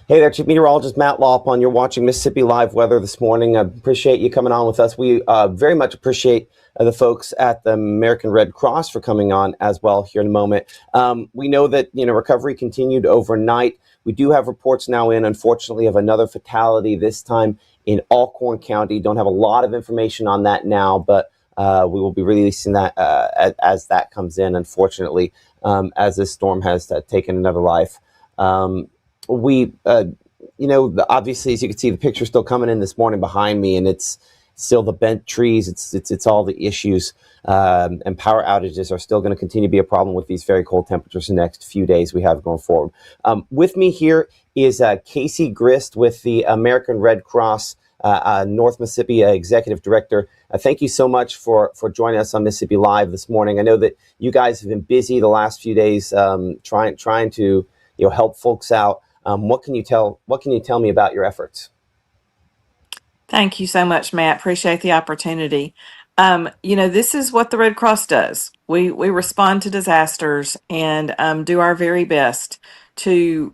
Hey there, Chief Meteorologist Matt Lawpon. You're watching Mississippi Live Weather this morning. I appreciate you coming on with us. We very much appreciate the folks at the American Red Cross for coming on as well here in a moment. We know that recovery continued overnight. We do have reports now in, unfortunately, of another fatality, this time in Alcorn County. Don't have a lot of information on that now, but we will be releasing that as that comes in, unfortunately, as this storm has taken another life. We obviously, as you can see, the picture still coming in this morning behind me, and it's still the bent trees. It's all the issues, and power outages are still going to continue to be a problem with these very cold temperatures the next few days we have going forward. With me here is Casey Grist with the American Red Cross North Mississippi Executive Director. Thank you so much for joining us on Mississippi Live this morning. I know that you guys have been busy the last few days, trying to help folks out. What can you tell me about your efforts? Thank you so much, Matt. Appreciate the opportunity. This is what the Red Cross does. We respond to disasters and do our very best to,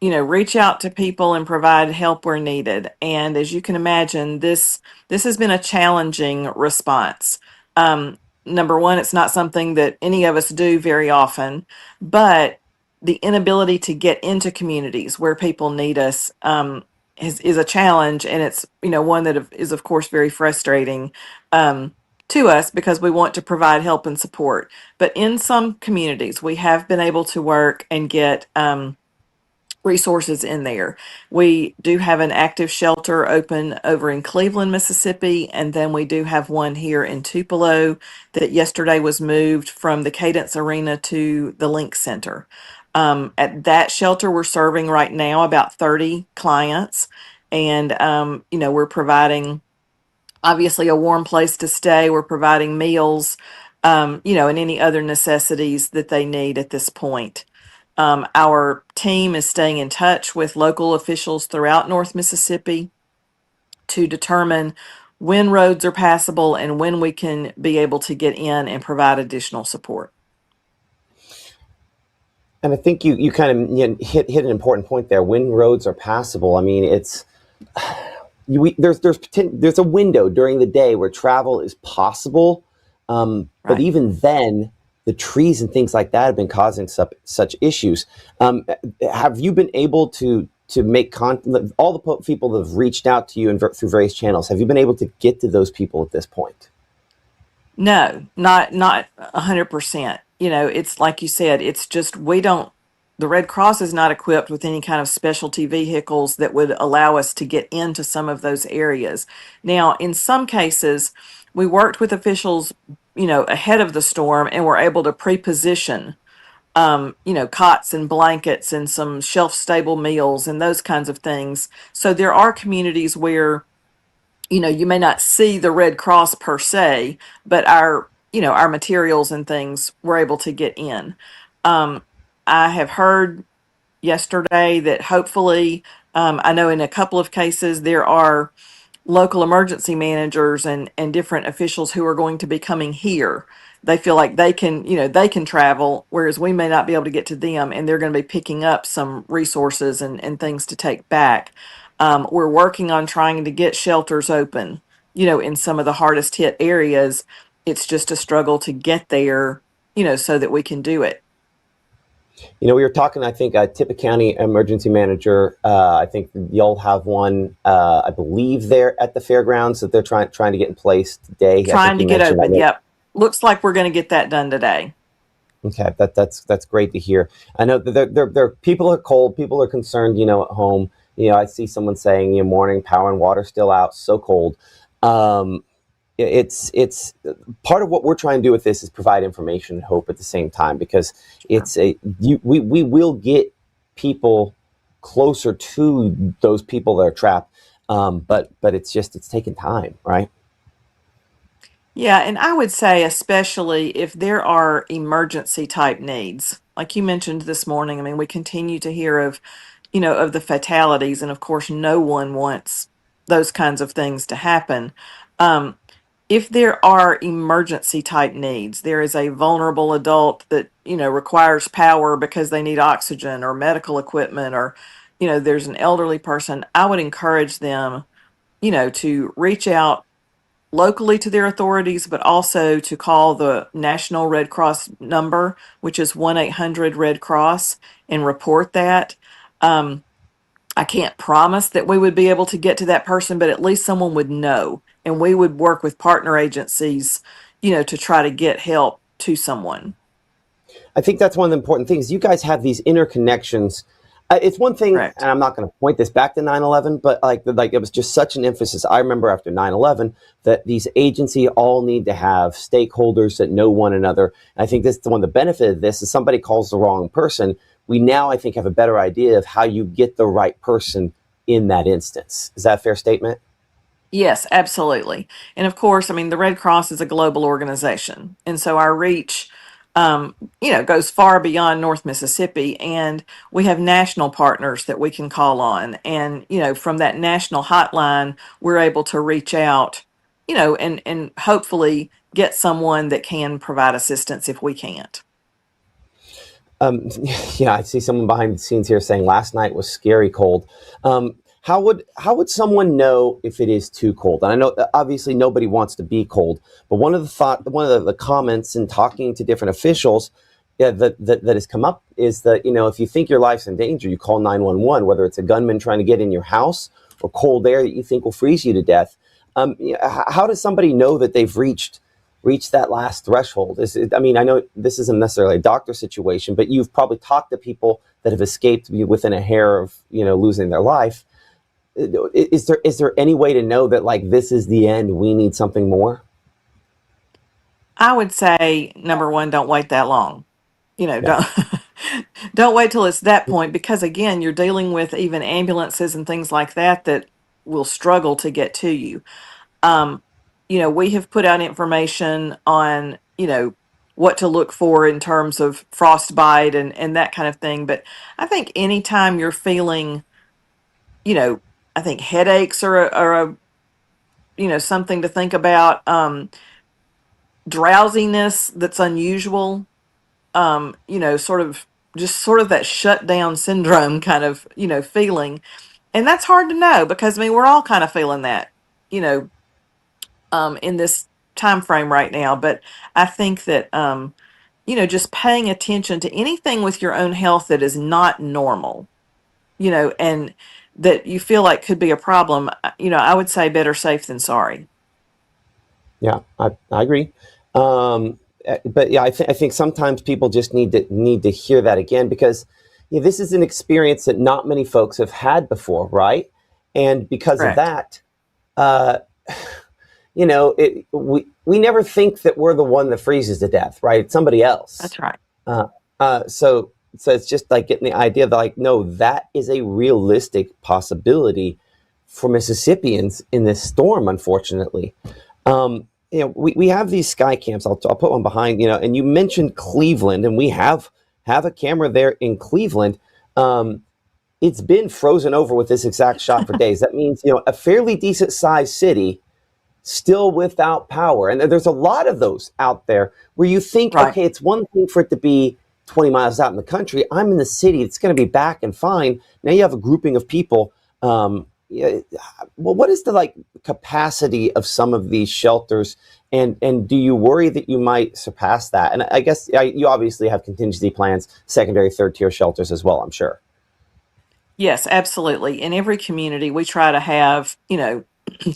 reach out to people and provide help where needed. And as you can imagine, this has been a challenging response. Um, Number one, it's not something that any of us do very often, but the inability to get into communities where people need us is a challenge, and it's one that is of course very frustrating to us because we want to provide help and support. But in some communities, we have been able to work and get resources in there. We do have an active shelter open over in Cleveland, Mississippi, and then we do have one here in Tupelo that yesterday was moved from the Cadence Arena to the Link Center. At that shelter, we're serving right now about 30 clients, and we're providing obviously a warm place to stay. We're providing meals, and any other necessities that they need at this point. Our team is staying in touch with local officials throughout North Mississippi to determine when roads are passable and when we can be able to get in and provide additional support. And I think you kind of hit an important point there. When roads are passable, I mean, it's there's a window during the day where travel is possible, but Right. even then, the trees and things like that have been causing such issues. Have you been able to make all the people that have reached out to you through various channels? Have you been able to get to those people at this point? No, not 100%. It's like you said, it's just we don't the Red Cross is not equipped with any kind of specialty vehicles that would allow us to get into some of those areas. Now, in some cases, we worked with officials, ahead of the storm and were able to pre-position cots and blankets and some shelf stable meals and those kinds of things. So there are communities where you may not see the Red Cross per se, but our materials and things were able to get in. Um, I have heard yesterday that hopefully, I know in a couple of cases there are local emergency managers and different officials who are going to be coming here. They feel like they can travel, whereas we may not be able to get to them, and they're going to be picking up some resources and things to take back. We're working on trying to get shelters open, in some of the hardest hit areas. It's just a struggle to get there, so that we can do it. We were talking, I think, Tippah County Emergency Manager. I think you'll have one, I believe, there at the fairgrounds that they're trying to get in place today. I think Trying to you get mentioned open. that. Yep. Looks like we're going to get that done today. Okay, that's great to hear. I know that they're people are cold, people are concerned, at home. I see someone saying, morning power and water still out, so cold. Um, it's part of what we're trying to do with this is provide information and hope at the same time, because Sure. we will get people closer to those people that are trapped, but it's taking time, right? Yeah, and I would say, especially if there are emergency type needs, like you mentioned this morning. I mean, we continue to hear of the fatalities, and of course, no one wants those kinds of things to happen. Um, if there are emergency type needs, there is a vulnerable adult that, requires power because they need oxygen or medical equipment or, there's an elderly person, I would encourage them, to reach out locally to their authorities, but also to call the National Red Cross number, which is 1-800 Red Cross, and report that. Um, I can't promise that we would be able to get to that person, but at least someone would know, and we would work with partner agencies, to try to get help to someone. I think that's one of the important things. You guys have these interconnections. It's one thing, Correct. and I'm not going to point this back to 9/11, but like it was just such an emphasis. I remember after 9/11 that these agencies all need to have stakeholders that know one another. And I think this is one of the benefit of this is somebody calls the wrong person. We now, I think, have a better idea of how you get the right person in that instance. Is that a fair statement? Yes, absolutely. And of course, I mean, the Red Cross is a global organization. And so our reach, goes far beyond North Mississippi. And we have national partners that we can call on. And, from that national hotline, we're able to reach out, and hopefully get someone that can provide assistance if we can't. Um, yeah, I see someone behind the scenes here saying last night was scary cold. How would someone know if it is too cold? And I know obviously nobody wants to be cold, but one of the comments in talking to different officials, yeah, that has come up is that if you think your life's in danger, you call 911. Whether it's a gunman trying to get in your house or cold air that you think will freeze you to death. How does somebody know that they've reach that last threshold? I mean, I know this isn't necessarily a doctor situation, but you've probably talked to people that have escaped within a hair of losing their life. Is there any way to know that like this is the end? We need something more. I would say number one, don't wait that long. Yeah, Don't don't wait till it's that point, because again, you're dealing with even ambulances and things like that that will struggle to get to you. Um, we have put out information on, what to look for in terms of frostbite and that kind of thing. But I think anytime you're feeling, you know, I think headaches are a something to think about. Drowsiness that's unusual, sort of that shutdown syndrome kind of, feeling. And that's hard to know because I mean we're all kind of feeling that, you know, in this time frame right now. But I think that just paying attention to anything with your own health that is not normal, and that you feel like could be a problem, I would say better safe than sorry. yeah, I agree. But yeah, I think sometimes people just need to hear that again because this is an experience that not many folks have had before, right? And because of Correct. that, uh, we never think that we're the one that freezes to death, right? It's somebody else. That's right. Uh, so it's just like getting the idea that like, no, that is a realistic possibility for Mississippians in this storm, unfortunately. We have these sky camps. I'll put one behind, and you mentioned Cleveland, and we have a camera there in Cleveland. Um, it's been frozen over with this exact shot for days. That means, a fairly decent sized city still without power. And there's a lot of those out there where you think, Right. okay, it's one thing for it to be 20 miles out in the country. I'm in the city. It's going to be back and fine. Now you have a grouping of people. Yeah, well, what is the like capacity of some of these shelters? And do you worry that you might surpass that? And I guess you obviously have contingency plans, secondary, third tier shelters as well, I'm sure. Yes, absolutely. In every community, we try to have,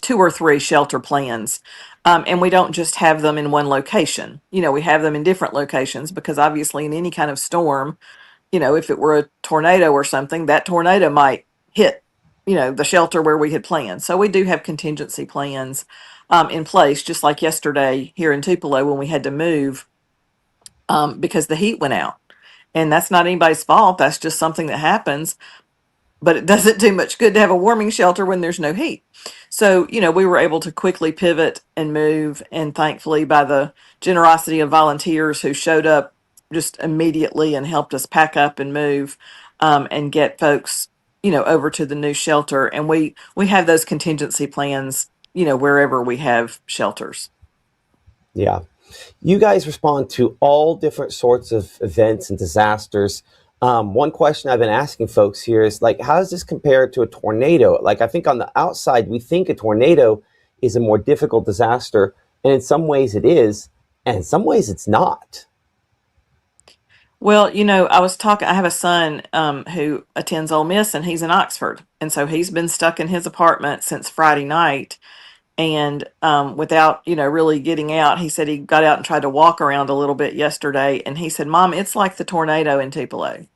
two or three shelter plans. And we don't just have them in one location. We have them in different locations because obviously, in any kind of storm, if it were a tornado or something, that tornado might hit, the shelter where we had planned. So we do have contingency plans in place, just like yesterday here in Tupelo when we had to move because the heat went out. And that's not anybody's fault. That's just something that happens, but it doesn't do much good to have a warming shelter when there's no heat. So, we were able to quickly pivot and move, and thankfully, by the generosity of volunteers who showed up just immediately and helped us pack up and move, and get folks, over to the new shelter. And we have those contingency plans, wherever we have shelters. Yeah. You guys respond to all different sorts of events and disasters. One question I've been asking folks here is like, how does this compare to a tornado? Like, I think on the outside, we think a tornado is a more difficult disaster, and in some ways it is, and in some ways it's not. Well, I was talking, I have a son who attends Ole Miss and he's in Oxford. And so he's been stuck in his apartment since Friday night. And without, really getting out, he said he got out and tried to walk around a little bit yesterday. And he said, Mom, it's like the tornado in Tupelo.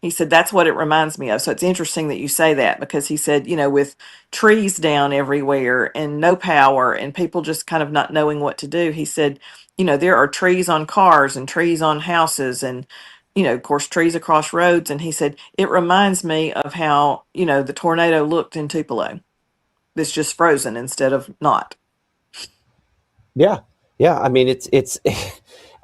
He said, that's what it reminds me of. So it's interesting that you say that because he said, with trees down everywhere and no power and people just kind of not knowing what to do, he said, there are trees on cars and trees on houses and, of course, trees across roads. And he said, it reminds me of how, the tornado looked in Tupelo. It's just frozen instead of not. Yeah, yeah. I mean, it's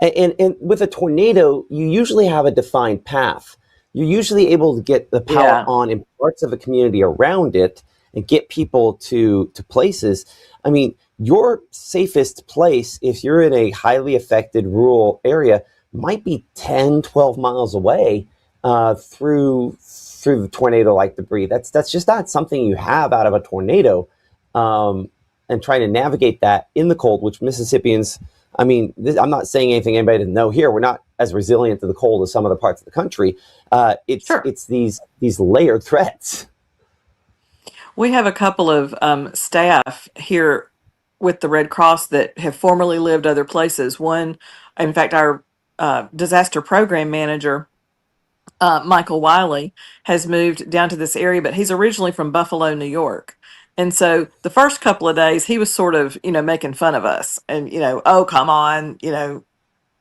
and with a tornado, you usually have a defined path. You're usually able to get the power Yeah. on in parts of a community around it and get people to places. I mean, your safest place, if you're in a highly affected rural area, might be 10, 12 miles away through the tornado like debris. That's just not something you have out of a tornado. Um, and trying to navigate that in the cold, which Mississippians, I mean, I'm not saying anything anybody didn't know here. We're not as resilient to the cold as some other parts of the country. Sure. It's these layered threats. We have a couple of staff here with the Red Cross that have formerly lived other places. One, in fact, our disaster program manager, Michael Wiley, has moved down to this area, but he's originally from Buffalo, New York. And so the first couple of days, he was sort of, making fun of us and, oh, come on,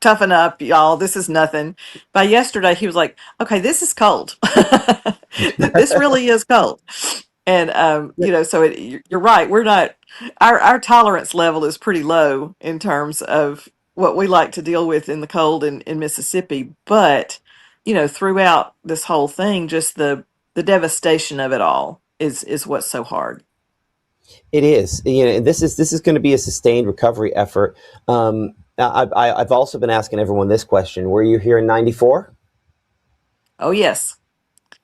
toughen up, y'all. This is nothing. By yesterday, he was like, okay, this is cold. This really is cold. And, so you're right. We're not, our tolerance level is pretty low in terms of what we like to deal with in the cold in Mississippi. But, throughout this whole thing, just the devastation of it all is what's so hard. It is. This is going to be a sustained recovery effort. I've also been asking everyone this question: were you here in '94? Oh, yes.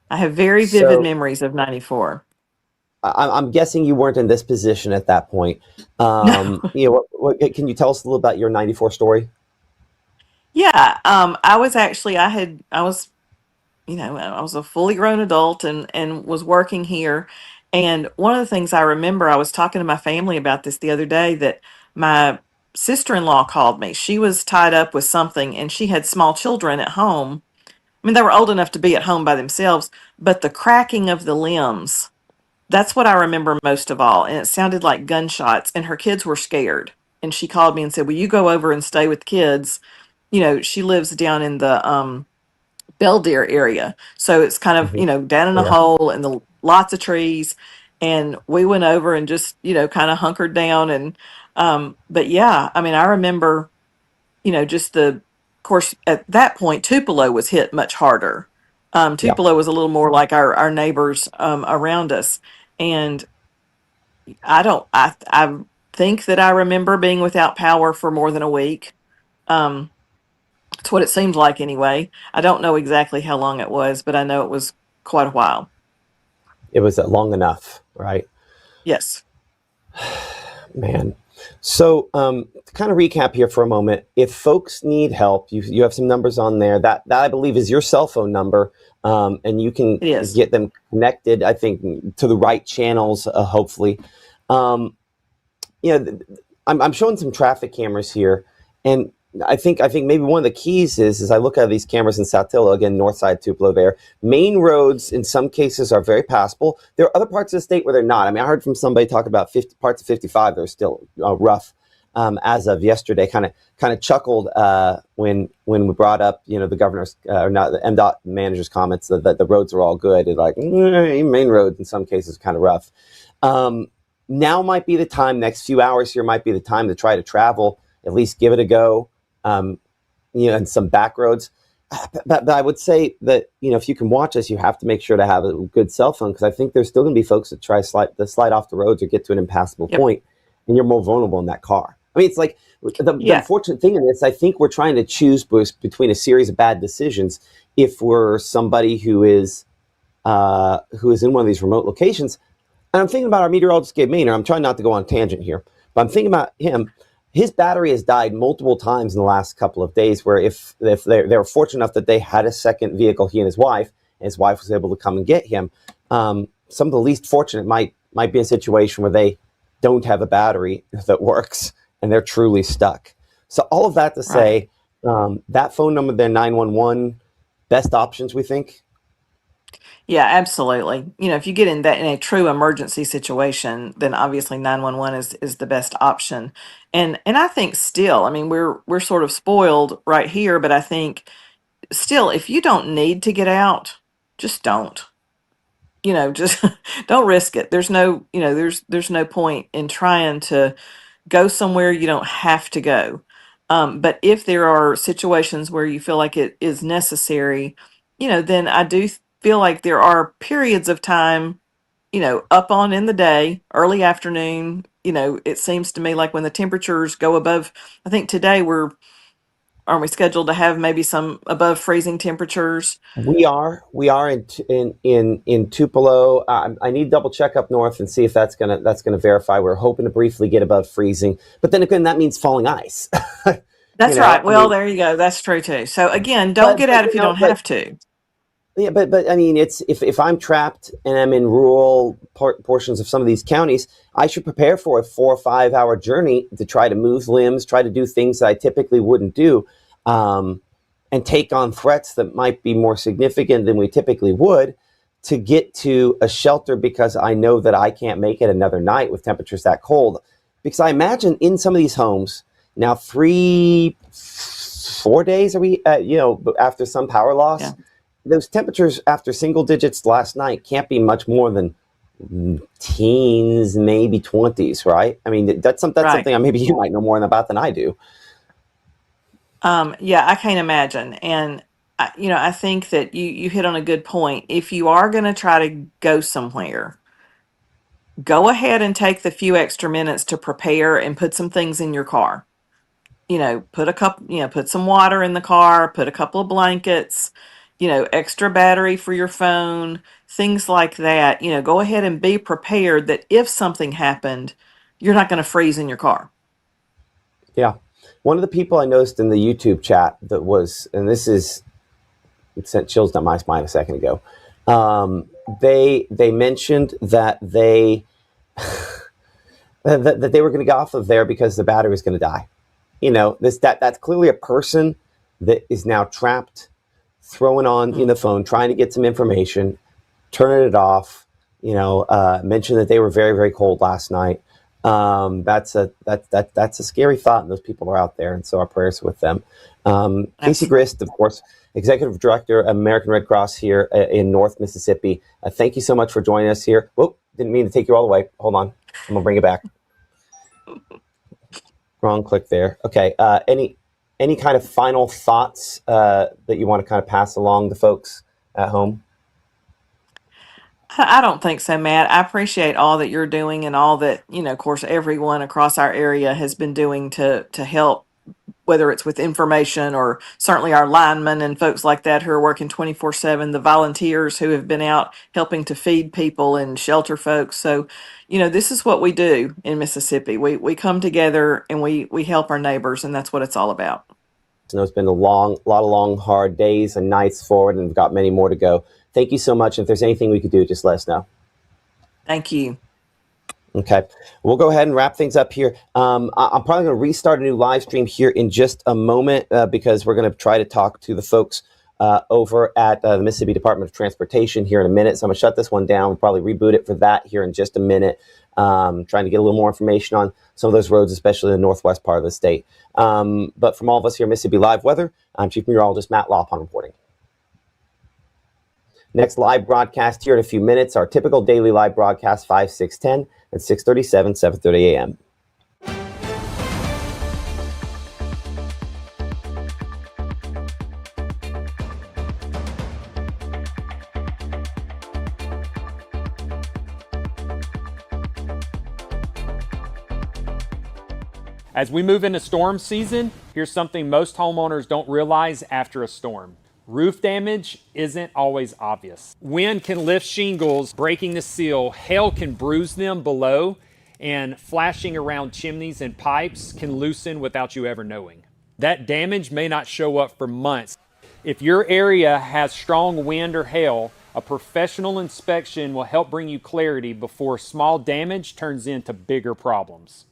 I have very vivid So memories of 94. I'm guessing you weren't in this position at that point. Can you tell us a little about your '94 story? Yeah, I was actually I was I was a fully grown adult and was working here. And one of the things I remember, I was talking to my family about this the other day that my sister-in-law called me. She was tied up with something and she had small children at home. I mean, they were old enough to be at home by themselves, but the cracking of the limbs, that's what I remember most of all. And it sounded like gunshots and her kids were scared. And she called me and said, "Will you go over and stay with kids?" She lives down in the Belvedere area. So it's kind of, Mhm. down in Oh, a yeah. hole and the lots of trees. And we went over and just, kind of hunkered down. And, but yeah, I mean, I remember, just of course, at that point, Tupelo was hit much harder. Yeah. Tupelo was a little more like our neighbors around us. And I think that I remember being without power for more than a week. Um, it's what it seemed like anyway. I don't know exactly how long it was, but I know it was quite a while. It was long enough, right? Yes, Man. So, to kind of recap here for a moment, if folks need help, you have some numbers on there. That I believe is your cell phone number, and you can it is. get them connected. I think to the right channels, hopefully. Um, I'm showing some traffic cameras here, and I think maybe one of the keys is I look at these cameras in Saltillo, again, north side Tupelo there. Main roads in some cases are very passable. There are other parts of the state where they're not. I mean, I heard from somebody talk about 50 parts of 55 that are still rough as of yesterday. Kind of chuckled when we brought up, the governor's or not the MDOT manager's comments that the roads are all good. It's like main roads in some cases are kind of rough. Now might be the time. Next few hours here might be the time to try to travel. At least give it a go. Um, and some back roads. But I would say that if you can watch us, you have to make sure to have a good cell phone because I think there's still going to be folks that try to slide off the roads or get to an impassable Yep. point, and you're more vulnerable in that car. I mean, it's like the Yeah. unfortunate thing in this, I think we're trying to choose between a series of bad decisions if we're somebody who is in one of these remote locations. And I'm thinking about our meteorologist, Gabe Maynard. I'm trying not to go on a tangent here, but I'm thinking about him. His battery has died multiple times in the last couple of days, where if they were fortunate enough that they had a second vehicle, he and his wife was able to come and get him. Some of the least fortunate might be a situation where they don't have a battery that works and they're truly stuck. So all of that to Right. say, that phone number there, 911, best options, we think. Yeah, absolutely. If you get in a true emergency situation, then obviously 911 is the best option. And I think still, I mean, we're sort of spoiled right here, but I think still if you don't need to get out, just don't. Just don't risk it. There's no point in trying to go somewhere you don't have to go. But if there are situations where you feel like it is necessary, then I do feel like there are periods of time, up on in the day, early afternoon. It seems to me like when the temperatures go above, I think today aren't we scheduled to have maybe some above freezing temperatures? We are in Tupelo. I need to double check up north and see if that's gonna verify. We're hoping to briefly get above freezing, but then again, that means falling ice. That's right. I Well, mean, there you go. That's true too. So again, don't but get but out if you don't but have to. yeah, but I mean, it's if I'm trapped and I'm in rural portions of some of these counties, I should prepare for a 4 or 5 hour journey to try to move limbs, try to do things that I typically wouldn't do, um, and take on threats that might be more significant than we typically would to get to a shelter because I know that I can't make it another night with temperatures that cold. Because I imagine in some of these homes now, 4 days are we, after some power Yeah. loss, those temperatures after single digits last night can't be much more than teens, maybe 20s, right? I mean, that's Right. something maybe you might know more about than I do. Yeah, I can't imagine. And I think that you hit on a good point. If you are going to try to go somewhere, go ahead and take the few extra minutes to prepare and put some things in your car. Put some water in the car, put a couple of blankets, extra battery for your phone, things like that. Go ahead and be prepared that if something happened, you're not going to freeze in your car. Yeah. One of the people I noticed in the YouTube chat that was, and it sent chills down my spine a second ago. They mentioned that that they were going to get off of there because the battery was going to die. That's clearly a person that is now trapped, throwing on Mm. the phone, trying to get some information, turning it off. Mentioned that they were very very cold last night. That's a scary thought, and those people are out there, and so our prayers are with them. Casey Absolutely. Grist, of course, Executive Director, American Red Cross here in North Mississippi. Thank you so much for joining us here. Whoop, didn't mean to take you all the way. Hold on, I'm gonna bring it back. Wrong click there. Okay. Any kind of final thoughts that you want to kind of pass along to folks at home? I don't think so, Matt. I appreciate all that you're doing and all that, of course, everyone across our area has been doing to help, whether it's with information or certainly our linemen and folks like that who are working 24/7, the volunteers who have been out helping to feed people and shelter folks. So, this is what we do in Mississippi. We come together and we help our neighbors, and that's what it's all about. I know it's been a lot of long, hard days and nights forward, and we've got many more to go. Thank you so much. If there's anything we could do, just let us know. Thank you. Okay, we'll go ahead and wrap things up here. I'm probably going to restart a new live stream here in just a moment because we're going to try to talk to the folks over at the Mississippi Department of Transportation here in a minute. So I'm going to shut this one down. We'll probably reboot it for that here in just a minute. Trying to get a little more information on some of those roads, especially in the northwest part of the state. But from all of us here at Mississippi Live Weather, I'm Chief Meteorologist Matt Lawpon reporting. Next live broadcast here in a few minutes, our typical daily live broadcast 5, 6, 10, and 6:37, 7:30 a.m. As we move into storm season, here's something most homeowners don't realize after a storm. Roof damage isn't always obvious. Wind can lift shingles, breaking the seal. Hail can bruise them below, and flashing around chimneys and pipes can loosen without you ever knowing. That damage may not show up for months. If your area has strong wind or hail, a professional inspection will help bring you clarity before small damage turns into bigger problems.